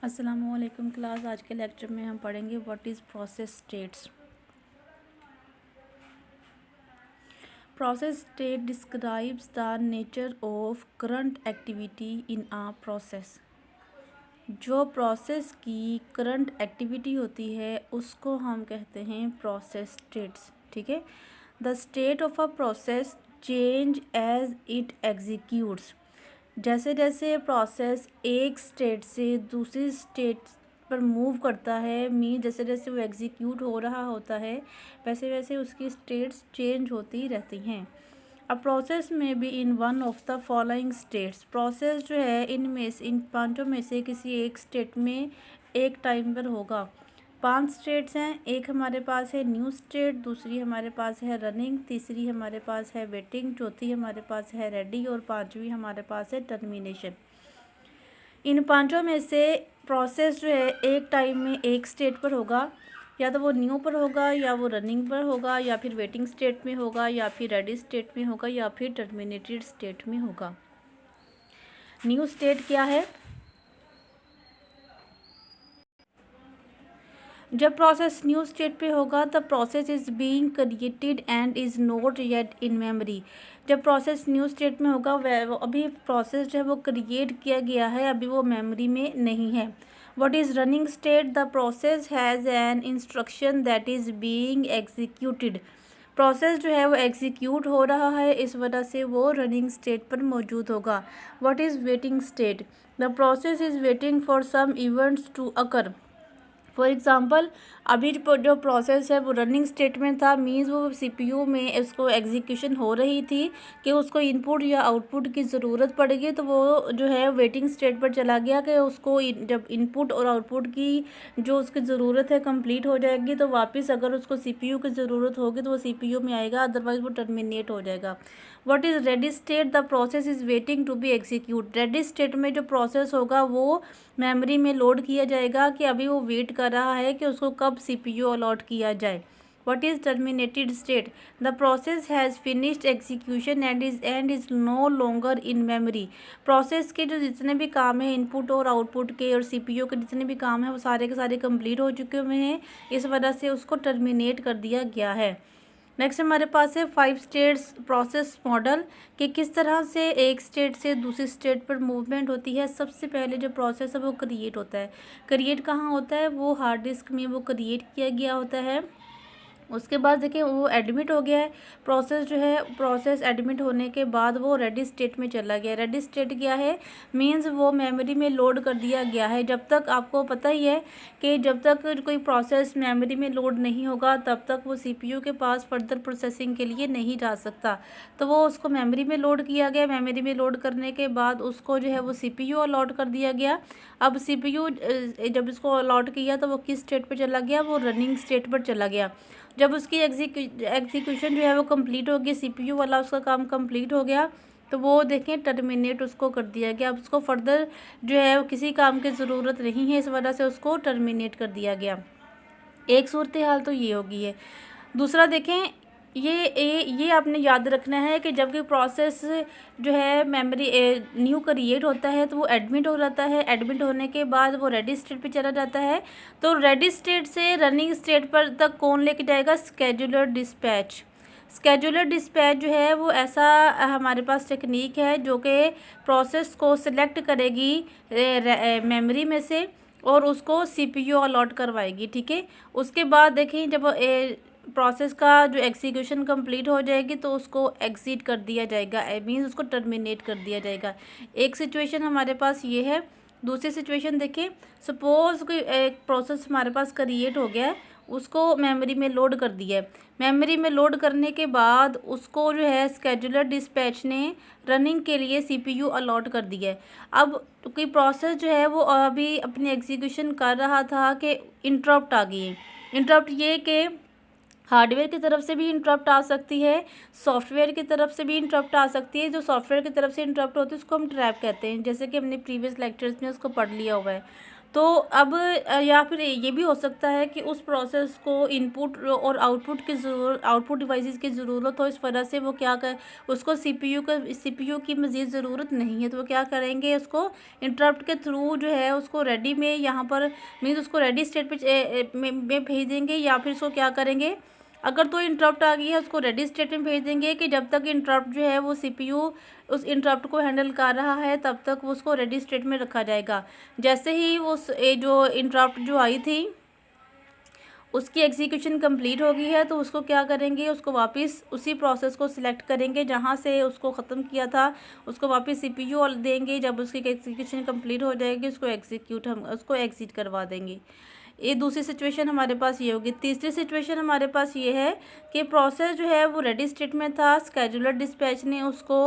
अस्सलामुअलैकुम क्लास। आज के लेक्चर में हम पढ़ेंगे what is process states. Process state describes the nature of current activity in a process. जो प्रोसेस की करंट एक्टिविटी होती है उसको हम कहते हैं प्रोसेस स्टेट्स। ठीक है। The state of a process change as it executes. जैसे जैसे प्रोसेस एक स्टेट से दूसरी स्टेट पर मूव करता है, जैसे जैसे वो एग्जीक्यूट हो रहा होता है वैसे वैसे उसकी स्टेट्स चेंज होती रहती हैं। अब प्रोसेस में भी in one of the following states. Process जो है इन पांचों में से किसी एक स्टेट में एक टाइम पर होगा। 5 स्टेट्स हैं। एक हमारे पास है न्यू स्टेट, दूसरी हमारे पास है रनिंग, तीसरी हमारे पास है वेटिंग, चौथी हमारे पास है रेडी और पांचवी हमारे पास है टर्मिनेशन। इन पांचों में से प्रोसेस जो है एक टाइम में एक स्टेट पर होगा, या तो वो न्यू पर होगा या वो रनिंग पर होगा या फिर वेटिंग स्टेट में होगा या फिर रेडी स्टेट में होगा या फिर टर्मिनेटेड स्टेट में होगा। न्यू स्टेट क्या है? जब प्रोसेस न्यू स्टेट पे होगा the process is being created and is not yet in memory. जब प्रोसेस न्यू स्टेट में होगा वो अभी प्रोसेस जो है वो क्रिएट किया गया है, अभी वो मेमोरी में नहीं है। What is running state? The process has an instruction that is being executed. Process जो है वो एग्जीक्यूट हो रहा है, इस वजह से वो रनिंग स्टेट पर मौजूद होगा। What is waiting state? The process is waiting for some events to occur. For example अभी जो प्रोसेस है वो रनिंग स्टेट में था, मीन्स वो सीपीयू में उसको एग्जीक्यूशन हो रही थी कि उसको इनपुट या आउटपुट की ज़रूरत पड़ेगी, तो वो जो है वेटिंग स्टेट पर चला गया कि उसको जब इनपुट और आउटपुट की जो उसकी ज़रूरत है कंप्लीट हो जाएगी तो वापस अगर उसको सीपीयू की ज़रूरत होगी तो वो सीपीयू में आएगा, अदरवाइज़ वो टर्मिनेट हो जाएगा। What is ready state? The process is waiting to be execute. Ready state में जो प्रोसेस होगा वो मेमोरी में लोड किया जाएगा कि अभी वो वेट कर रहा है कि उसको कब सीपीयू अलॉट किया जाए। What is terminated state? The process has finished execution and is no longer in memory. Process के जो जितने भी काम हैं इनपुट और आउटपुट के और सीपीयू के जितने भी काम हैं वो सारे के सारे कंप्लीट हो चुके हुए हैं, इस वजह से उसको टर्मिनेट कर दिया गया है। नेक्स्ट हमारे पास है 5 स्टेट्स प्रोसेस मॉडल कि किस तरह से एक स्टेट से दूसरी स्टेट पर मूवमेंट होती है। सबसे पहले जो प्रोसेस है वो क्रिएट होता है। क्रिएट कहाँ होता है? वो हार्ड डिस्क में वो क्रिएट किया गया होता है। उसके बाद देखिए वो एडमिट हो गया है। प्रोसेस जो है प्रोसेस एडमिट होने के बाद वो रेडी स्टेट में चला गया। रेडी स्टेट क्या है? मींस वो मेमोरी में लोड कर दिया गया है। जब तक आपको पता ही है कि जब तक कोई प्रोसेस मेमोरी में लोड नहीं होगा तब तक वो सीपीयू के पास फर्दर प्रोसेसिंग के लिए नहीं जा सकता, तो वो उसको मेमोरी में लोड किया गया। मेमोरी में लोड करने के बाद उसको जो है वो सीपीयू अलॉट कर दिया गया। अब सीपीयू जब इसको अलॉट किया तो वो किस स्टेट पर चला गया? वो रनिंग स्टेट पर चला गया। जब उसकी एग्जीक्यूशन जो है वो कंप्लीट हो गई, सीपीयू वाला उसका काम कंप्लीट हो गया, तो वो देखें टर्मिनेट उसको कर दिया गया। अब उसको फर्दर जो है किसी काम की ज़रूरत नहीं है, इस वजह से उसको टर्मिनेट कर दिया गया। एक सूरत हाल तो ये होगी है। दूसरा देखें, ये आपने याद रखना है कि जब कोई प्रोसेस जो है मेमोरी न्यू क्रिएट होता है तो वो एडमिट हो जाता है। एडमिट होने के बाद वो रेडी स्टेट पे चला जाता है, तो रेडी स्टेट से रनिंग स्टेट पर तक कौन लेके जाएगा? Scheduler dispatch. स्केड्यूलर डिस्पैच जो है वो ऐसा हमारे पास टेक्निक है जो कि प्रोसेस को सिलेक्ट करेगी मेमोरी में से और उसको सीपीयू अलॉट करवाएगी। ठीक है। उसके बाद देखें जब प्रोसेस का जो एग्जीक्यूशन कंप्लीट हो जाएगी तो उसको एग्जिट कर दिया जाएगा, मीन्स उसको टर्मिनेट कर दिया जाएगा। एक सिचुएशन हमारे पास ये है। दूसरी सिचुएशन देखिए, सपोज कोई एक प्रोसेस हमारे पास क्रिएट हो गया है, उसको मेमोरी में लोड कर दिया है। मेमोरी में लोड करने के बाद उसको जो है स्केड्यूलर डिस्पैच ने रनिंग के लिए सीपीयू अलॉट कर दिया है। अब कोई प्रोसेस जो है वो अभी अपनी एग्जीक्यूशन कर रहा था कि इंटरप्ट आ गई है। इंटरप्ट ये कि हार्डवेयर की तरफ से भी इंटरप्ट आ सकती है, सॉफ्टवेयर की तरफ से भी इंटरप्ट आ सकती है। जो सॉफ्टवेयर की तरफ से इंटरप्ट होती है उसको हम ट्रैप कहते हैं, जैसे कि हमने प्रीवियस लेक्चर्स में उसको पढ़ लिया हुआ है। तो अब या फिर ये भी हो सकता है कि उस प्रोसेस को इनपुट और आउटपुट डिवाइसेस की ज़रूरत हो, इस वजह से वो क्या कर उसको सीपीयू की मज़ीद ज़रूरत नहीं है, तो वो क्या करेंगे, उसको इंटरप्ट के थ्रू जो है उसको रेडी में यहाँ पर मीन्स उसको रेडी स्टेट में भेज देंगे, या फिर उसको क्या करेंगे, अगर तो इंटरप्ट आ गई है उसको रेडी स्टेट में भेज देंगे कि जब तक इंटरप्ट जो है वो सीपीयू उस इंटरप्ट को हैंडल कर रहा है तब तक उसको रेडी स्टेट में रखा जाएगा। जैसे ही जो इंटरप्ट जो आई थी उसकी एग्जीक्यूशन कंप्लीट हो गई है, तो उसको क्या करेंगे, उसको वापस उसी प्रोसेस को सिलेक्ट करेंगे जहाँ से उसको ख़त्म किया था, उसको वापस सीपीयू देंगे। जब उसकी एग्जीक्यूशन कंप्लीट हो जाएगी हम उसको एग्जिट करवा देंगे। ये दूसरी सिचुएशन हमारे पास ये होगी। तीसरी सिचुएशन हमारे पास ये है कि प्रोसेस जो है वो रेडी स्टेट में था, स्केजुलर डिस्पैच ने उसको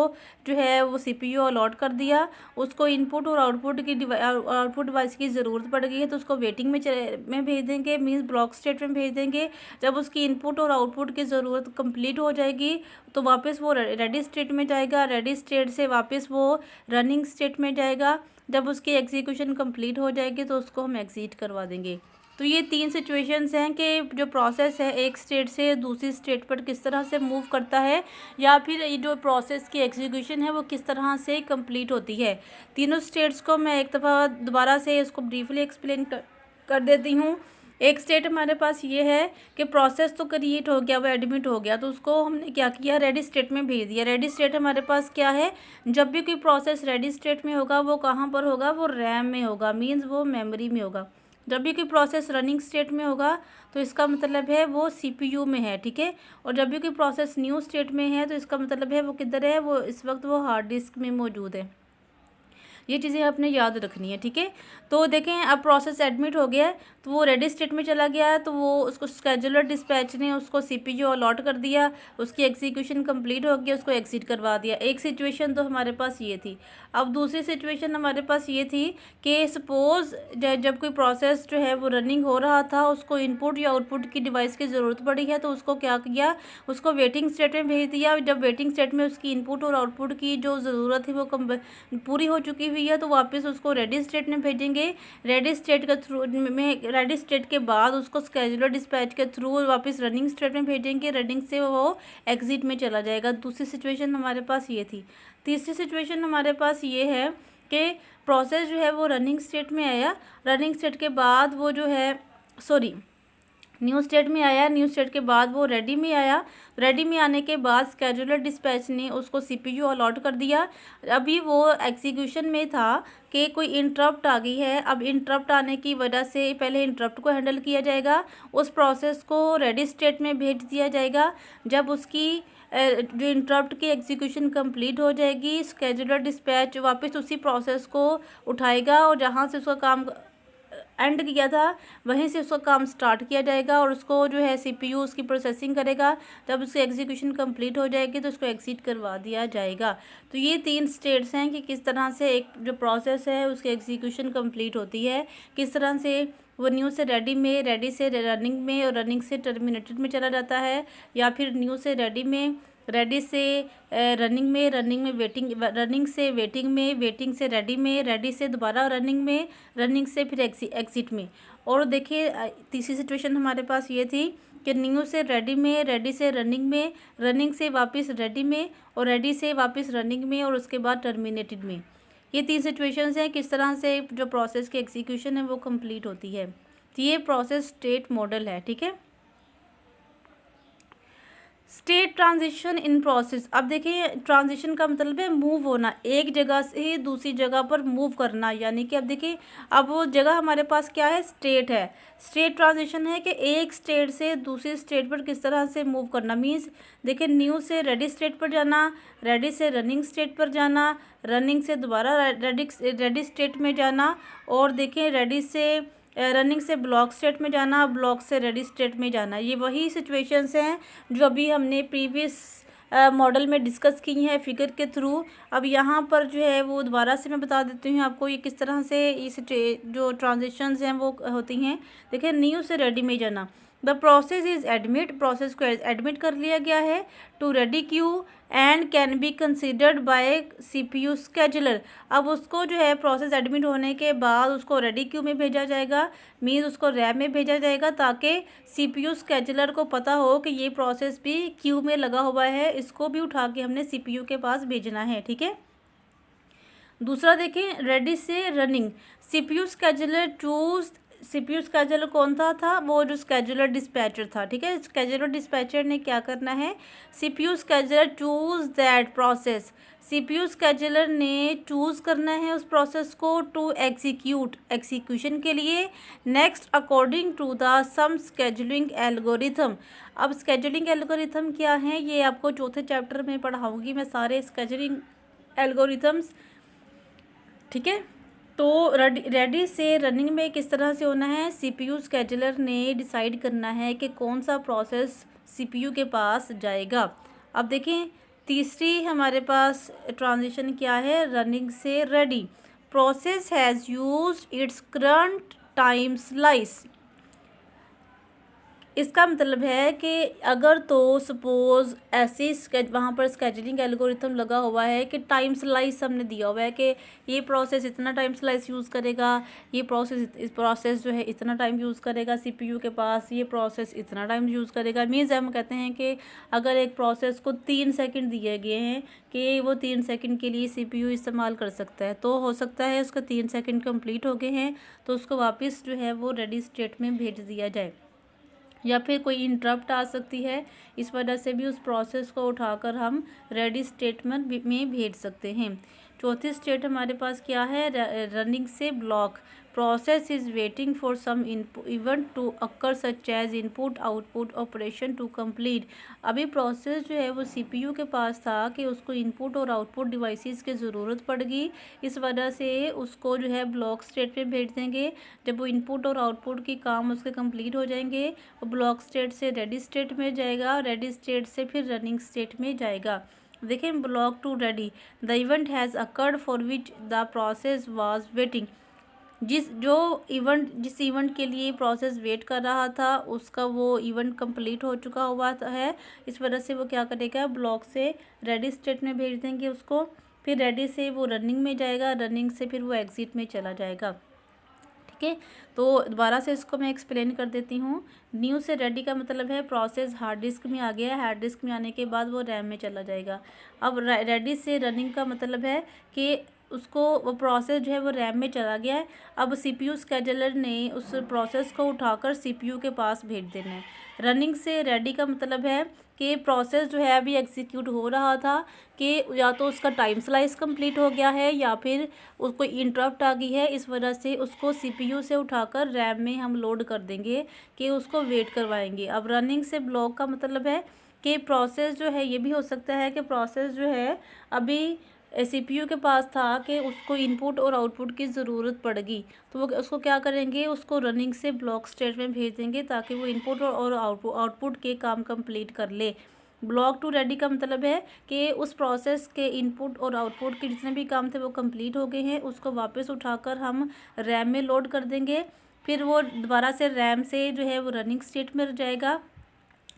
जो है वो सीपीयू अलॉट कर दिया, उसको इनपुट और आउटपुट डिवाइस की ज़रूरत पड़ गई है, तो उसको वेटिंग में भेज देंगे, मीन्स ब्लॉक स्टेट में भेज देंगे। जब उसकी इनपुट और आउटपुट की ज़रूरत कंप्लीट हो जाएगी तो वापस वो रेडी स्टेट में जाएगा, रेडी स्टेट से वापस वो रनिंग स्टेट में जाएगा। जब उसकी एग्जीक्यूशन कंप्लीट हो जाएगी तो उसको हम एग्जिट करवा देंगे। तो ये 3 सिचुएशंस हैं कि जो प्रोसेस है एक स्टेट से दूसरी स्टेट पर किस तरह से मूव करता है, या फिर ये जो प्रोसेस की एग्जीक्यूशन है वो किस तरह से कंप्लीट होती है। तीनों स्टेट्स को मैं एक दफ़ा दोबारा से इसको ब्रीफली एक्सप्लेन कर देती हूँ। एक स्टेट हमारे पास ये है कि प्रोसेस तो क्रिएट हो गया, वो एडमिट हो गया, तो उसको हमने क्या किया, रेडी स्टेट में भेज दिया। रेडी स्टेट हमारे पास क्या है, जब भी कोई प्रोसेस रेडी स्टेट में होगा वो कहाँ पर होगा, वो रैम में होगा, मीन्स वो मेमोरी में होगा। जब भी कोई प्रोसेस रनिंग स्टेट में होगा तो इसका मतलब है वो सीपीयू में है, ठीक है। और जब भी कोई प्रोसेस न्यू स्टेट में है तो इसका मतलब है वो किधर है, वो इस वक्त वो हार्ड डिस्क में मौजूद है। ये चीज़ें आपने याद रखनी है, ठीक है। तो देखें अब प्रोसेस एडमिट हो गया है तो वो रेडी स्टेट में चला गया है, तो वो उसको स्केजुलर डिस्पैच ने उसको सीपीयू अलॉट कर दिया, उसकी एग्जीक्यूशन कंप्लीट हो गई, उसको एग्जिट करवा दिया। एक सिचुएशन तो हमारे पास ये थी। अब दूसरी सिचुएशन हमारे पास ये थी कि सपोज़ जब कोई प्रोसेस जो है वो रनिंग हो रहा था, उसको इनपुट या आउटपुट की डिवाइस की ज़रूरत पड़ी है, तो उसको क्या किया, उसको वेटिंग स्टेट में भेज दिया। जब वेटिंग स्टेट में उसकी इनपुट और आउटपुट की जो ज़रूरत थी वो पूरी हो चुकी हुई है, तो वापस उसको रेडी स्टेट में भेजेंगे। रेडी स्टेट के थ्रू में रेडी स्टेट के बाद उसको स्केजुलर डिस्पैच के थ्रू वापस रनिंग स्टेट में भेजेंगे, रनिंग से वो एग्जिट में चला जाएगा। दूसरी सिचुएशन हमारे पास ये थी। तीसरी सिचुएशन हमारे पास ये है कि प्रोसेस जो है वो रनिंग स्टेट में आया, रनिंग स्टेट के बाद वो जो है न्यू स्टेट में आया, न्यू स्टेट के बाद वो रेडी में आया, रेडी में आने के बाद स्केजुलर डिस्पैच ने उसको सीपीयू अलॉट कर दिया। अभी वो एग्जीक्यूशन में था कि कोई इंटरप्ट आ गई है। अब इंटरप्ट आने की वजह से पहले इंटरप्ट को हैंडल किया जाएगा, उस प्रोसेस को रेडी स्टेट में भेज दिया जाएगा। जब उसकी जो इंटरप्ट की एग्जीक्यूशन कंप्लीट हो जाएगी, स्केजुलर डिस्पैच वापस उसी प्रोसेस को उठाएगा और जहाँ से उसका काम एंड किया था वहीं से उसका काम स्टार्ट किया जाएगा, और उसको जो है सीपीयू उसकी प्रोसेसिंग करेगा। जब उसकी एग्जीक्यूशन कंप्लीट हो जाएगी तो उसको एग्जिट करवा दिया जाएगा। तो ये 3 स्टेट्स हैं कि किस तरह से एक जो प्रोसेस है उसकी एग्जीक्यूशन कंप्लीट होती है, किस तरह से वो न्यू से रेडी में, रेडी से रनिंग में और रनिंग से टर्मिनेटेड में चला जाता है, या फिर न्यू से रेडी में, रेडी से रनिंग में वेटिंग, रनिंग से वेटिंग में, वेटिंग से रेडी में, रेडी से दोबारा रनिंग में, रनिंग से फिर एग्जिट में। और देखिए तीसरी सिचुएशन हमारे पास ये थी कि न्यू से रेडी में, रेडी से रनिंग में, रनिंग से वापस रेडी में और रेडी से वापस रनिंग में और उसके बाद टर्मिनेटेड में। ये 3 सिचुएशंस हैं किस तरह से जो प्रोसेस की एग्जीक्यूशन है वो कंप्लीट होती है। तो ये प्रोसेस स्टेट मॉडल है, ठीक है। State transition in process. अब देखिए ट्रांजिशन का मतलब है मूव होना, एक जगह से दूसरी जगह पर मूव करना, यानी कि अब देखिए अब वो जगह हमारे पास क्या है, स्टेट है। स्टेट ट्रांजिशन है कि एक स्टेट से दूसरी स्टेट पर किस तरह से मूव करना, मीन्स देखिए न्यू से रेडी स्टेट पर जाना, रेडी से रनिंग स्टेट पर जाना, रनिंग से दोबारा रेडी स्टेट में जाना, और देखिए रेडी से रनिंग से ब्लॉक स्टेट में जाना, ब्लॉक से रेडी स्टेट में जाना। ये वही सिचुएशंस हैं जो अभी हमने प्रीवियस मॉडल में डिस्कस की हैं फिगर के थ्रू। अब यहाँ पर जो है वो दोबारा से मैं बता देती हूँ आपको ये किस तरह से इस जो ट्रांजिशंस हैं वो होती हैं। देखिए न्यू से रेडी में जाना, the process is admit, process को एडमिट कर लिया गया है to ready queue and can be considered by CPU scheduler. अब उसको जो है प्रोसेस एडमिट होने के बाद उसको रेडी क्यू में भेजा जाएगा, मीन्स उसको रैम में भेजा जाएगा ताकि CPU स्केजुलर को पता हो कि ये प्रोसेस भी क्यू में लगा हुआ है, इसको भी उठा के हमने CPU के पास भेजना है। ठीक है, दूसरा देखें, रेडी से रनिंग। CPU स्केजुलर कौन था वो जो स्केजुलर डिस्पैचर था। ठीक है, स्केजुलर डिस्पैचर ने क्या करना है, CPU scheduler choose that process, CPU scheduler ने चूज़ करना है उस प्रोसेस को टू एग्जीक्यूशन के लिए next according to the some scheduling algorithm. अब स्केजुलिंग एल्गोरिथम क्या है, ये आपको चौथे चैप्टर में पढ़ाऊंगी मैं सारे स्केजुलिंग एल्गोरिथम्स। ठीक है, तो रेडी से रनिंग में किस तरह से होना है, CPU स्केजुलर ने डिसाइड करना है कि कौन सा प्रोसेस CPU के पास जाएगा। अब देखें, तीसरी हमारे पास ट्रांजिशन क्या है, रनिंग से ready. Process has used its current time slice. इसका मतलब है कि अगर तो सपोज़ ऐसे वहाँ पर स्केजुलिंग एल्गोरिथम लगा हुआ है कि टाइम स्लाइस हमने दिया हुआ है कि ये प्रोसेस इतना टाइम स्लाइस यूज़ करेगा, ये प्रोसेस जो है इतना टाइम यूज़ करेगा CPU के पास, ये प्रोसेस इतना टाइम यूज़ करेगा। मीन्स हम कहते हैं कि अगर एक प्रोसेस को 3 सेकंड दिए गए हैं कि वो 3 सेकंड के लिए CPU इस्तेमाल कर सकता है, तो हो सकता है उसका 3 सेकंड कंप्लीट हो गए हैं तो उसको वापस जो है वो रेडी स्टेट में भेज दिया जाए, या फिर कोई इंटरप्ट आ सकती है, इस वजह से भी उस प्रोसेस को उठाकर हम रेडी स्टेटमेंट में भेज सकते हैं। चौथी स्टेट हमारे पास क्या है, रनिंग से block. Process is waiting for some event to occur such as input output operation to complete. अभी प्रोसेस जो है वो CPU के पास था कि उसको इनपुट और आउटपुट डिवाइसेस की ज़रूरत पड़ेगी, इस वजह से उसको जो है ब्लॉक स्टेट में भेज देंगे। जब वो इनपुट और आउटपुट की काम उसके कंप्लीट हो जाएंगे, वो ब्लॉक स्टेट से रेडी स्टेट में जाएगा, रेडी स्टेट से फिर रनिंग स्टेट में जाएगा। देखें, block to ready, the event has occurred for which the process was waiting. जिस इवेंट के लिए प्रोसेस वेट कर रहा था उसका वो इवेंट कंप्लीट हो चुका हुआ है, इस वजह से वो क्या करेगा, ब्लॉक से रेडी स्टेट में भेज देंगे उसको, फिर रेडी से वो रनिंग में जाएगा, रनिंग से फिर वो एग्जिट में चला जाएगा। ठीक है, तो दोबारा से इसको मैं एक्सप्लेन कर देती हूँ। न्यू से रेडी का मतलब है प्रोसेस हार्ड डिस्क में आ गया है, हार्ड डिस्क में आने के बाद वो रैम में चला जाएगा। अब रेडी से रनिंग का मतलब है कि उसको वो प्रोसेस जो है वो रैम में चला गया है, अब CPU स्केजुलर ने उस प्रोसेस को उठाकर CPU के पास भेज देना है। रनिंग से रेडी का मतलब है कि प्रोसेस जो है अभी एग्जीक्यूट हो रहा था कि या तो उसका टाइम स्लाइस कंप्लीट हो गया है या फिर उसको इंटरप्ट आ गई है, इस वजह से उसको CPU से उठाकर रैम में हम लोड कर देंगे कि उसको वेट करवाएंगे। अब रनिंग से ब्लॉक का मतलब है कि प्रोसेस जो है, ये भी हो सकता है कि प्रोसेस जो है अभी CPU के पास था कि उसको इनपुट और आउटपुट की ज़रूरत पड़ेगी, तो वो उसको क्या करेंगे, उसको रनिंग से ब्लॉक स्टेट में भेज देंगे ताकि वो इनपुट और आउटपुट के काम कंप्लीट कर ले। ब्लॉक टू रेडी का मतलब है कि उस प्रोसेस के इनपुट और आउटपुट के जितने भी काम थे वो कंप्लीट हो गए हैं, उसको वापस उठाकर हम रैम में लोड कर देंगे, फिर वो दोबारा से रैम से जो है वो रनिंग स्टेट में जाएगा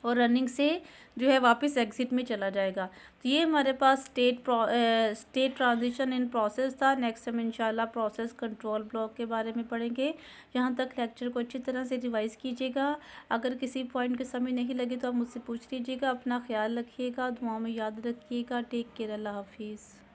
और रनिंग से जो है वापस एग्जिट में चला जाएगा। तो ये हमारे पास स्टेट ट्रांजिशन इन प्रोसेस था। नेक्स्ट हम इंशाल्लाह प्रोसेस कंट्रोल ब्लॉक के बारे में पढ़ेंगे। यहाँ तक लेक्चर को अच्छी तरह से रिवाइज़ कीजिएगा। अगर किसी पॉइंट के समय नहीं लगे तो आप मुझसे पूछ लीजिएगा। अपना ख्याल रखिएगा, दुआओं में याद रखिएगा। टेक केयर, अल्लाह हाफिज़।